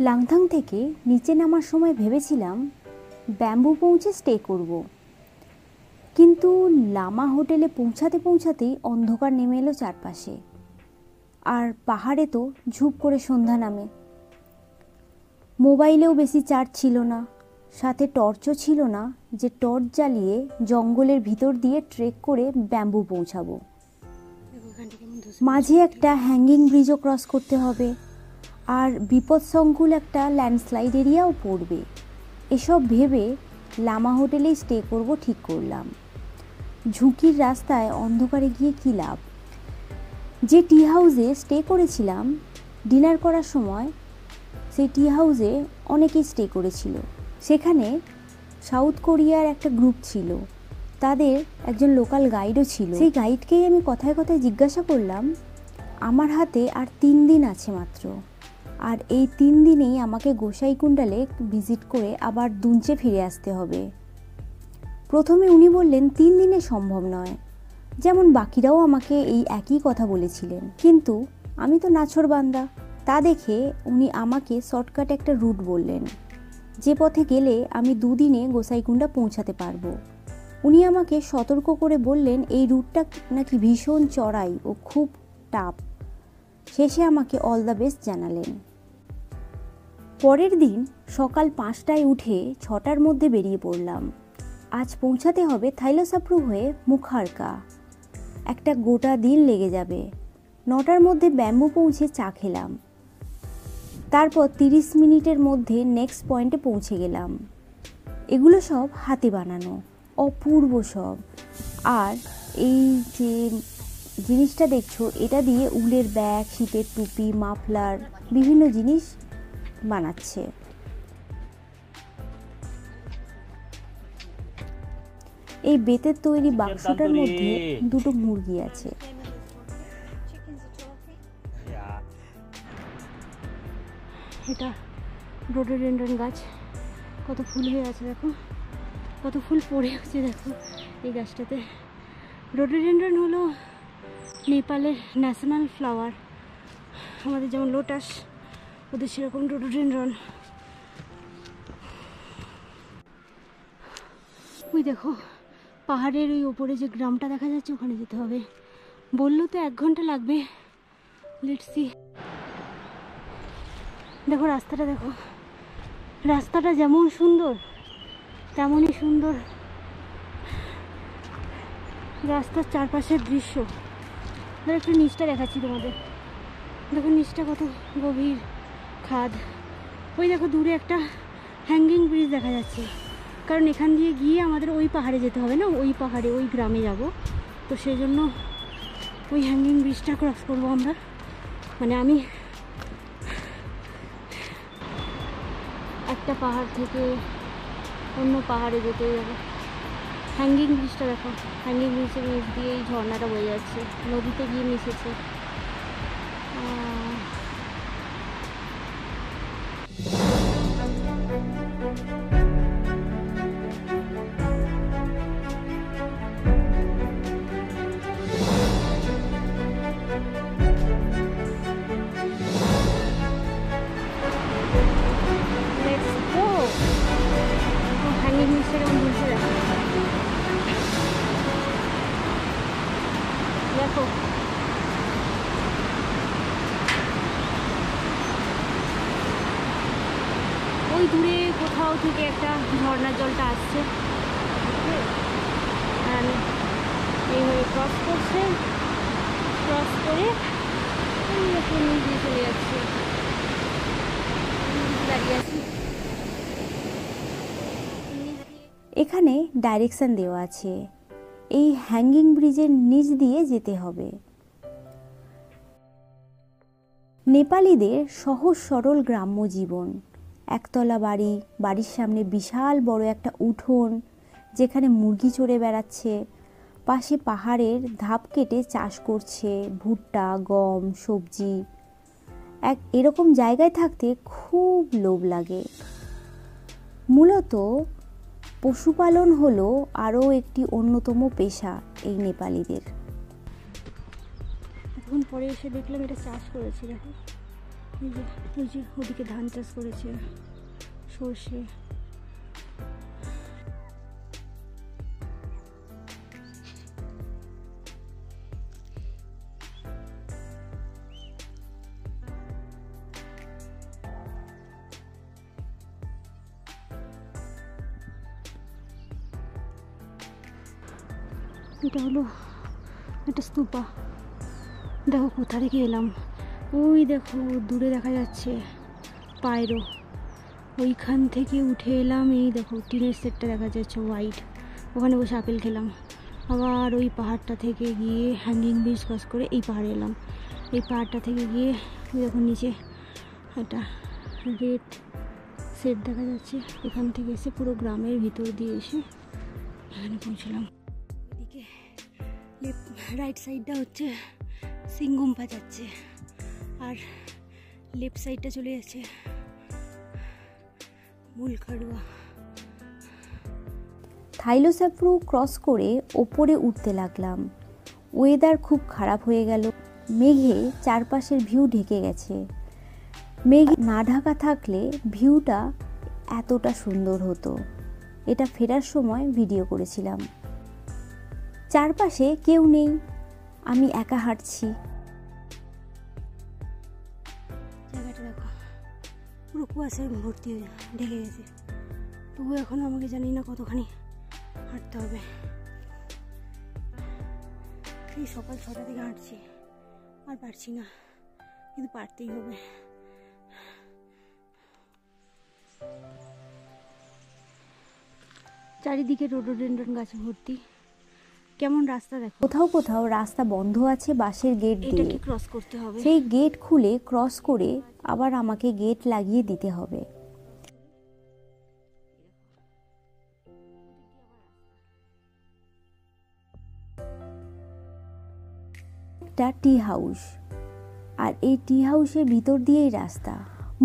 লাংথাং থেকে নিচে নামার সময় ভেবেছিলাম ব্যাম্বু পৌঁছে স্টে করব, কিন্তু লামা হোটেলে পৌঁছাতে পৌঁছাতেই অন্ধকার নেমে এলো চারপাশে। আর পাহাড়ে তো ঝুপ করে সন্ধ্যা নামে। মোবাইলেও বেশি চার্জ ছিল না, সাথে টর্চও ছিল না যে টর্চ জ্বালিয়ে জঙ্গলের ভিতর দিয়ে ট্রেক করে ব্যাম্বু পৌঁছাবো। মাঝে একটা হ্যাঙ্গিং ব্রিজও ক্রস করতে হবে, আর বিপদসংকুল একটা ল্যান্ডস্লাইড এরিয়াও পড়বে। এসব ভেবে লামা হোটেলেই স্টে করব ঠিক করলাম। ঝুঁকির রাস্তায় অন্ধকারে গিয়ে কী লাভ। যে টি হাউসে স্টে করেছিলাম, ডিনার করার সময় সেই টি হাউসে অনেকেই স্টে করেছিল। সেখানে সাউথ কোরিয়ার একটা গ্রুপ ছিল, তাদের একজন লোকাল গাইডও ছিল। সেই গাইডকেই আমি কথায় কথায় জিজ্ঞাসা করলাম, আমার হাতে আর 3 দিন আছে মাত্র, আর এই 3 দিনেই আমাকে গোসাইকুণ্ডা লেক ভিজিট করে আবার দুঞ্চে ফিরে আসতে হবে। প্রথমে উনি বললেন 3 দিনে সম্ভব নয়, যেমন বাকিরাও আমাকে এই একই কথা বলেছিলেন। কিন্তু আমি তো নাছোড়বান্দা, তা দেখে উনি আমাকে শর্টকাট একটা রুট বললেন, যে পথে গেলে আমি 2 দিনে গোসাইকুণ্ডা পৌঁছাতে পারবো। উনি আমাকে সতর্ক করে বললেন এই রুটটা নাকি ভীষণ চড়াই ও খুব টাফ। শেষে আমাকে অল দ্য বেস্ট জানালেন। পরের দিন সকাল 5টায় উঠে 6টার মধ্যে বেরিয়ে পড়লাম। আজ পৌঁছাতে হবে থাইলোসাপ্রু হয়ে মুখারকা। একটা গোটা দিন লেগে যাবে। 9টার মধ্যে ব্যাম্বু পৌঁছে চা খেলাম। তারপর 30 মিনিটের মধ্যে নেক্সট পয়েন্টে পৌঁছে গেলাম। এগুলো সব হাতে বানানো, অপূর্ব সব। আর এই যে জিনিসটা দেখছো, এটা দিয়ে উলের ব্যাগ, শীতের টুপি, মাফলার, বিভিন্ন জিনিস বানাচ্ছে। এই বেতের তৈরি বাক্সটার মধ্যে 2টো মুরগি আছে। এটা রোডোডেনড্রন গাছ, কত ফুল হয়ে আছে দেখো, কত ফুল পড়ে আছে দেখো এই গাছটাতে। রোডোডেনড্রন হলো নেপালের ন্যাশনাল ফ্লাওয়ার। আমাদের যেমন লোটাস, ওদের সেরকম রোডোডেনড্রন। ওই দেখো পাহাড়ের ওই ওপরে যে গ্রামটা দেখা যাচ্ছে, ওখানে যেতে হবে। বললো তো 1 ঘন্টা লাগবে। Let's see. দেখো রাস্তাটা, দেখো রাস্তাটা যেমন সুন্দর তেমনই সুন্দর রাস্তার চারপাশের দৃশ্য। একটু নিচটা দেখাচ্ছি তোমাদের। দেখো নিচটা কত গভীর খাদ। ওই দেখো দূরে একটা হ্যাঙ্গিং ব্রিজ দেখা যাচ্ছে, কারণ এখান দিয়ে গিয়ে আমাদের ওই পাহাড়ে যেতে হবে না, ওই পাহাড়ে ওই গ্রামে যাব। তো সেই জন্য ওই হ্যাঙ্গিং ব্রিজটা ক্রস করবো আমরা। মানে আমি একটা পাহাড় থেকে অন্য পাহাড়ে যেতে যাবো। হ্যাঙ্গিং ব্রিজটা দেখো, হ্যাঙ্গিং ব্রিজের নিচ দিয়ে এই ঝর্ণাটা বয়ে যাচ্ছে, নদীতে গিয়ে মিশেছে। হ্যাঙ্গিং ব্রিজটা কেমন ঘুরছে দেখো, দেখো ওই দূরে কোথাও থেকে একটা ঝর্ণার জলটা আসছে, এইভাবে ক্রস করছে, ক্রস করে নিচ দিয়ে চলে যাচ্ছে। দাঁড়িয়ে আছি। এখানে ডাইরেকশন দেওয়া আছে, এই হ্যাঙ্গিং ব্রিজের নিচ দিয়ে যেতে হবে। নেপালিদের সহজ সরল গ্রাম্য জীবন। একতলা বাড়ি, বাড়ির সামনে বিশাল বড় একটা উঠোন যেখানে মুরগি চড়ে বেড়াচ্ছে। পাশে পাহাড়ের ধাপ কেটে চাষ করছে ভুট্টা, গম, সবজি। এরকম জায়গায় থাকতে খুব লোভ লাগে। মূলত পশুপালন হলো আরও একটি অন্যতম পেশা এই নেপালিদের। এখন পরে এসে দেখলাম এটা চাষ করেছে, দেখো ওই যে ওদিকে ধান চাষ করেছে, সর্ষে। এটা হলো একটা স্তূপা। দেখো কোথা থেকে এলাম, ওই দেখো দূরে দেখা যাচ্ছে পায়রো, ওইখান থেকে উঠে এলাম। এই দেখো টিনের সেটটা দেখা যাচ্ছে হোয়াইট, ওখানে বসে আপেল খেলাম। আবার ওই পাহাড়টা থেকে গিয়ে হ্যাঙ্গিং ব্রিজ ক্রস করে এই পাহাড়ে এলাম। এই পাহাড়টা থেকে গিয়ে দেখো নিচে একটা রেড সেট দেখা যাচ্ছে। এখান থেকে এসে পুরো গ্রামের ভিতর দিয়ে এসে এখানে পৌঁছলাম। এদিকে রাইট সাইডটা হচ্ছে সিংগুম্পা যাচ্ছে, আর লেফট সাইডটা চলে যাচ্ছে মুলখারুয়া। থাইলোসাপ্রু ক্রস করে ওপরে উঠতে লাগলাম। ওয়েদার খুব খারাপ হয়ে গেল, মেঘে চারপাশের ভিউ ঢেকে গেছে। মেঘ না ঢাকা থাকলে ভিউটা এতটা সুন্দর হতো। এটা ফেরার সময় ভিডিও করেছিলাম। চারপাশে কেউ নেই, আমি একা হাঁটছি। জায়গাটা দেখো পুরো কুয়াশায় ভর্তি হয়ে ঢেকে গেছে, তবু এখনো আমাকে জানি না কতখানি হাঁটতে হবে। এই সকাল 6টা থেকে হাঁটছি, আর পারছি না, কিন্তু পারতেই হবে। চারিদিকে রোডোডেন্ড্রন গাছে ভর্তি। কেমন রাস্তা দেখো, কোথাও কোথাও রাস্তা বন্ধ আছে বাঁশের গেট দিয়ে। এটাকে ক্রস করতে হবে। সেই গেট খুলে ক্রস করে আবার আমাকে গেট লাগিয়ে দিতে হবে। একটা টি হাউস, আর এই টি হাউসের ভিতর দিয়েই রাস্তা।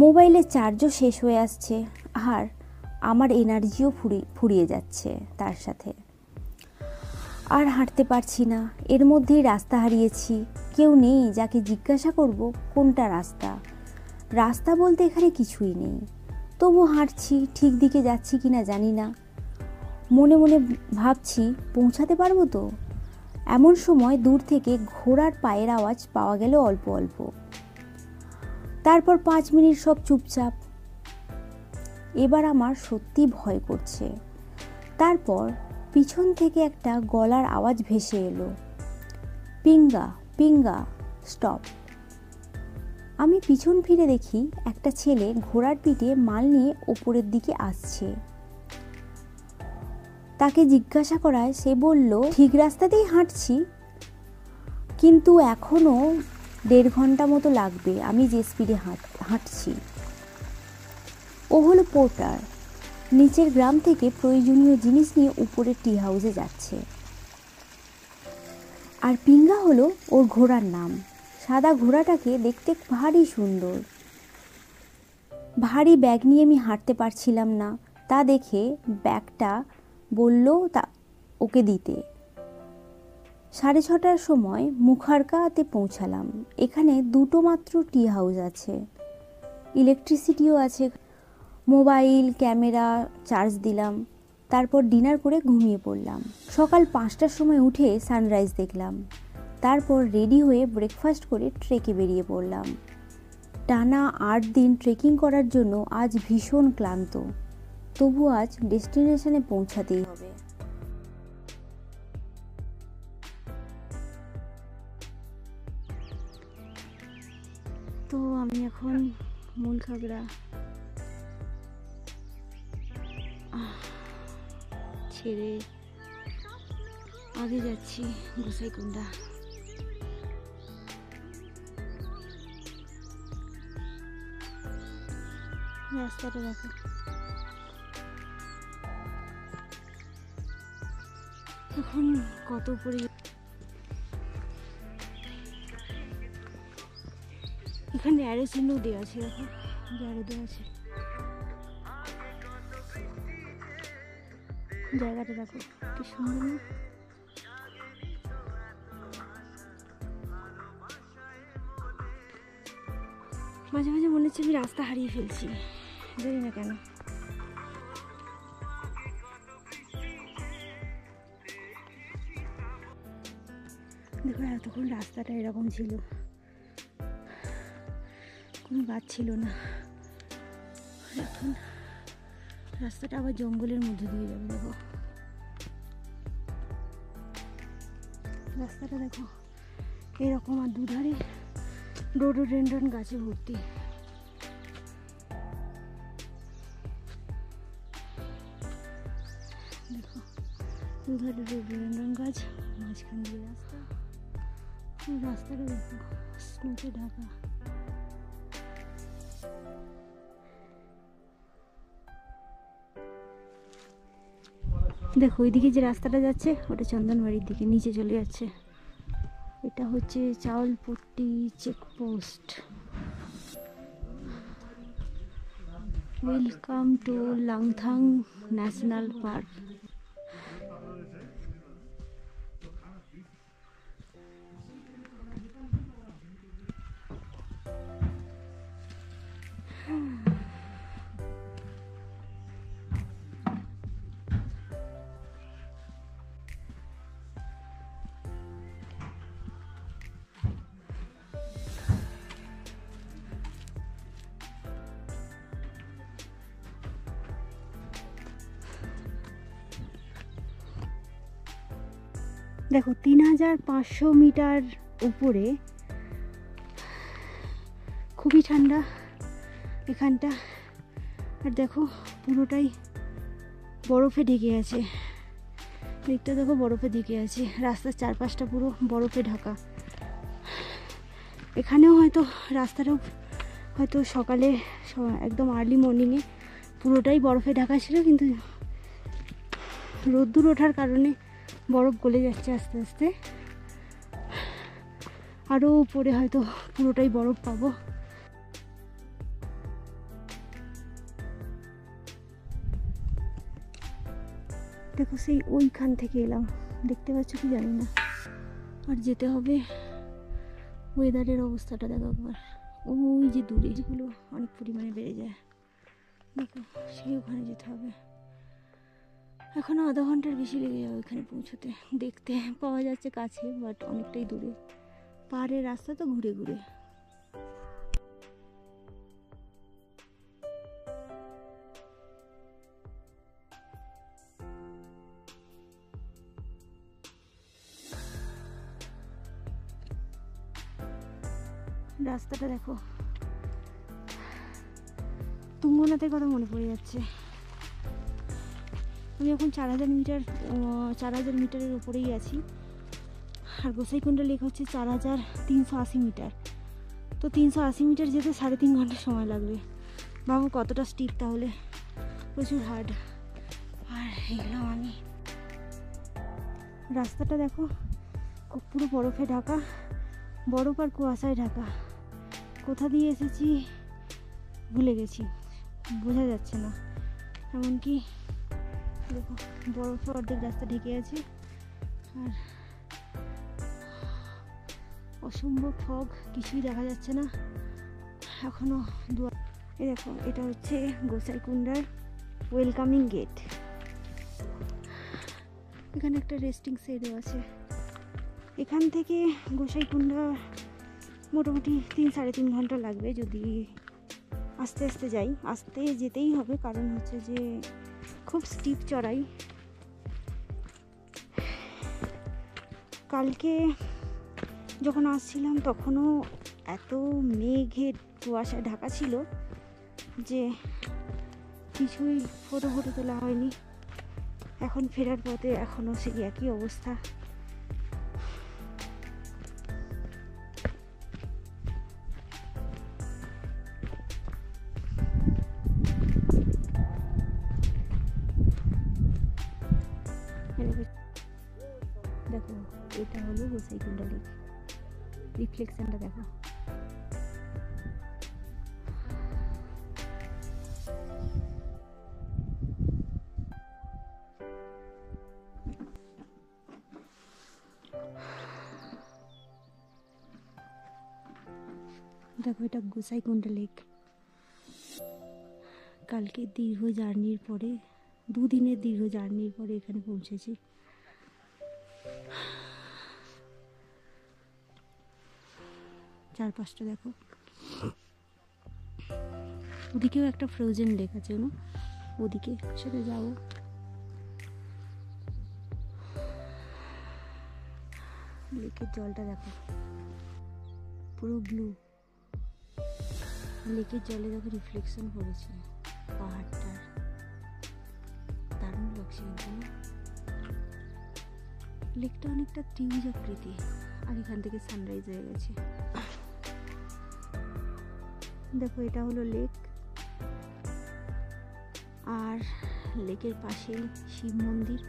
মোবাইলের চার্জও শেষ হয়ে আসছে, আর আমার এনার্জিও ফুরিয়ে যাচ্ছে তার সাথে। আর হাঁটতে পারছি না, এর মধ্যেই রাস্তা হারিয়েছি। কেউ নেই যাকে জিজ্ঞাসা করব কোনটা রাস্তা। রাস্তা বলতে এখানে কিছুই নেই, তবু হাঁটছি, ঠিক দিকে যাচ্ছি কিনা জানি না। মনে মনে ভাবছি পৌঁছাতে পারবো তো। এমন সময় দূর থেকে ঘোড়ার পায়ের আওয়াজ পাওয়া গেল অল্প অল্প। তারপর 5 মিনিট সব চুপচাপ। এবার আমার সত্যি ভয় করছে। তারপর পিছন থেকে একটা গলার আওয়াজ ভেসে এলো, পিঙ্গা পিঙ্গা স্টপ। আমি পিছন ফিরে দেখি একটা ছেলে ঘোড়ার পিঠে মাল নিয়ে ওপরের দিকে আসছে। তাকে জিজ্ঞাসা করায় সে বলল ঠিক রাস্তাতেই হাঁটছি, কিন্তু এখনো 1.5 ঘন্টা মতো লাগবে, আমি যে স্পিডে হাঁটছি। ও হলো পোর্টার, নিচের গ্রাম থেকে প্রয়োজনীয় জিনিস নিয়ে উপরে টি হাউসে যাচ্ছে। আর পিঙ্গা হলো ওর ঘোড়ার নাম। সাদা ঘোড়াটাকে দেখতে ভারী সুন্দর। ভারী ব্যাগ নিয়ে আমি হাঁটতে পারছিলাম না, তা দেখে ব্যাগটা বলল তা ওকে দিতে। 6:30টার সময় মুখারকাতে পৌঁছালাম। এখানে 2টো মাত্র টি হাউস আছে, ইলেকট্রিসিটিও আছে। মোবাইল ক্যামেরা চার্জ দিলাম, তারপর ডিনার করে ঘুমিয়ে পড়লাম। সকাল 5টার সময় উঠে সানরাইজ দেখলাম। তারপর রেডি হয়ে ব্রেকফাস্ট করে ট্রেকে বেরিয়ে পড়লাম। টানা 8 দিন ট্রেকিং করার জন্য আজ ভীষণ ক্লান্ত, তবু আজ ডেস্টিনেশনে পৌঁছাতেই হবে। তো আমি এখন মুলখাগড়া ছেড়ে আগে যাচ্ছি গোসাইকুন্ডা। রাস্তাটা দেখো, এখন কত উপরে। এখানে অ্যারো চিহ্ন দেওয়া আছে, দেখো অ্যারো দেওয়া আছে। জায়গাটা দেখো কি সুন্দর না? মাঝে মাঝে মনে হচ্ছে আমি রাস্তা হারিয়ে ফেলছি, জানি না কেন। দেখো এতক্ষণ রাস্তাটা এরকম ছিল, কোনো গাছ ছিল না। এখন রাস্তাটা আবার জঙ্গলের মধ্যে দিয়ে যাবে। দেখো রাস্তাটা দেখো এরকম, আর দুধারে রোডোডেনড্রন গাছে ভর্তি। দেখো দুধারে রোডোডেনড্রন গাছ, মাঝখান দিয়ে রাস্তা। রাস্তাটা দেখো স্নোতে ঢাকা। দেখো ওইদিকে যে রাস্তাটা যাচ্ছে ওটা চন্দনবাড়ির দিকে নিচে চলে যাচ্ছে। এটা হচ্ছে Chaulpatti checkpost. Welcome to Langthang national park. দেখো 3500 মিটার উপরে, খুবই ঠান্ডা এখানটা। আর দেখো পুরোটাই বরফে ঢেকে আছে, দিকটা দেখো বরফে ঢেকে আছে। রাস্তার চারপাশটা পুরো বরফে ঢাকা। এখানেও হয়তো রাস্তাটাও হয়তো সকালে একদম আর্লি মর্নিংয়ে পুরোটাই বরফে ঢাকা ছিল, কিন্তু রোদ্দুর ওঠার কারণে বরফ গলে যাচ্ছে আস্তে আস্তে। আরও উপরে হয়তো পুরোটাই বরফ পাবো। দেখো সেই ওইখান থেকে এলাম, দেখতে পাচ্ছ কি জানি না। আর যেতে হবে, ওয়েদারের অবস্থাটা দেখো একবার। ওই যে দূরে যেগুলো অনেক পরিমাণে বেড়ে যায়, দেখো সেই ওখানে যেতে হবে। এখনো আধা ঘন্টার বেশি লেগে যাবে ওইখানে পৌঁছতে। দেখতে পাওয়া যাচ্ছে কাছে, বাট অনেকটাই দূরে। পাহাড়ের রাস্তা তো ঘুরে ঘুরে। রাস্তাটা দেখো, তুঙ্গনাথের কথা মনে পড়ে যাচ্ছে। আমি এখন 4000 মিটারের উপরেই আছি। আর গোসাইকুণ্ডা লেক হচ্ছে 4380 মিটার। তো 380 মিটার যেতে 3.5 ঘন্টা সময় লাগবে। ভাবো কতটা স্টিপ তাহলে, প্রচুর হার্ড। আর এগুলাম আমি। রাস্তাটা দেখো পুরো বরফে ঢাকা, বরফ আর কুয়াশায় ঢাকা। কোথা দিয়ে এসেছি ভুলে গেছি, বোঝা যাচ্ছে না। এমনকি দেখো বরফে অর্ধেক রাস্তা ঢেকে আছে। আর অসম্ভব ফগ, কিছুই দেখা যাচ্ছে না এখনো। এই দেখো এটা হচ্ছে গোসাইকুণ্ডার ওয়েলকামিং গেট। এখানে একটা রেস্টিং শেডও আছে। এখান থেকে গোসাইকুণ্ডা মোটামুটি 3-3.5 ঘন্টা লাগবে যদি আস্তে আস্তে যাই। আস্তে যেতেই হবে, কারণ হচ্ছে যে খুব স্টিপ চড়াই। কালকে যখন আসছিলাম তখনও এত মেঘের কুয়াশায় ঢাকা ছিল যে কিছুই ফটো তোলা হয়নি। এখন ফেরার পথে এখনও সেই একই অবস্থা। দেখো এটা হলো গোসাইকুণ্ডা লেক, রিফ্লেকশনটা দেখো। দেখো এটা গোসাইকুণ্ডা লেক। কালকে দীর্ঘ জার্নির পরে, দুদিনের দীর্ঘ জার্নির পরে এখানে পৌঁছেছি। চারপাশটা দেখো। ওদিকেও একটা ফ্রোজেন লেক আছে না, ওদিকে সেটা যাবো। লেকের জলটা দেখো পুরো ব্লু। লেকের জলে দেখো রিফ্লেকশন পড়েছে পাহাড়টার, দারুণ লাগছে কিন্তু। লেকটা অনেকটা ত্রিভুজ আকৃতি, আর এখান থেকে সানরাইজ হয়ে গেছে। দেখো এটা হলো লেক, আর লেকের পাশেই শিব মন্দির।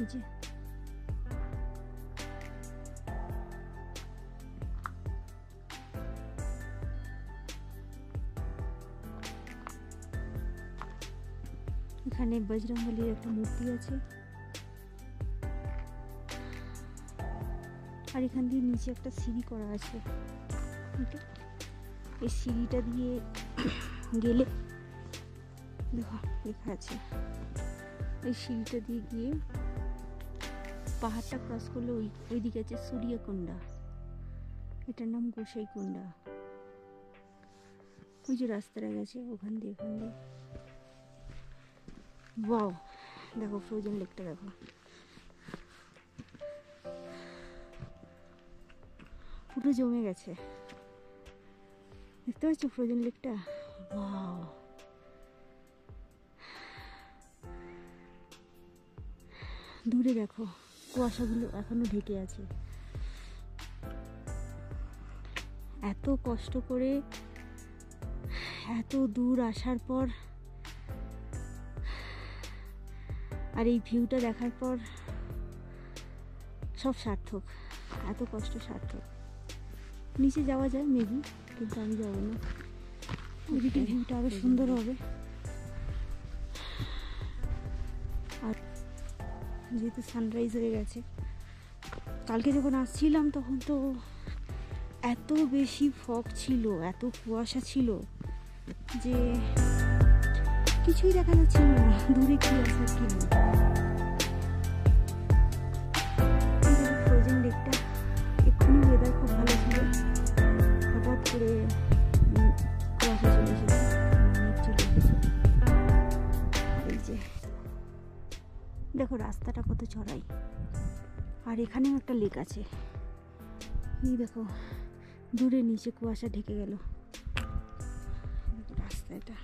এই যে এখানে বজরংবলীর একটা মূর্তি আছে, আর এখান দিয়ে নিচে একটা সিঁড়ি করা আছে। এই সিঁড়িটা দিয়ে গেলে দেখো লেখা আছে, এই সিঁড়িটা দিয়ে গিয়ে পাহাড়টা ক্রস করলে ওইদিকে আছে সূর্যকুণ্ডা, এটার নাম গোসাইকুণ্ডা। ওই যে রাস্তাটা গেছে ওখান দিয়ে। ওয়াও, দেখো ফ্রোজেন লেকটা দেখো, পুরো জমে গেছে। দেখতে পাচ্ছ ফ্রোজেন লেকটা? ওয়াও, দূরে দেখো কুয়াশাগুলো এখনো ঢেকে আছে। এত কষ্ট করে এত দূর আসার পর আর এই ভিউটা দেখার পর সব সার্থক, এত কষ্ট সার্থক। নিচে যাওয়া যায় মেবি, কিন্তু আমি যাবো না, ওইদিকে ভিউটা আরো সুন্দর হবে। আর যেহেতু সানরাইজ হয়ে গেছে, কালকে যখন আসছিলাম তখন তো এত বেশি ফগ ছিল, এত কুয়াশা ছিল যে কিছুই দেখা যাচ্ছিল না, দূরে কি আছে কি নেই। ফ্রোজেন লেকটা এক্ষুনি ওয়েদার খুব ভালো ছিল, হঠাৎ করে কুয়াশা চলে এসেছে, এই যে দেখো রাস্তাটা কত চড়াই, আর এখানেও একটা লেক আছে। এই দেখো দূরে নিচে কুয়াশা ঢেকে গেল, রাস্তা এটা।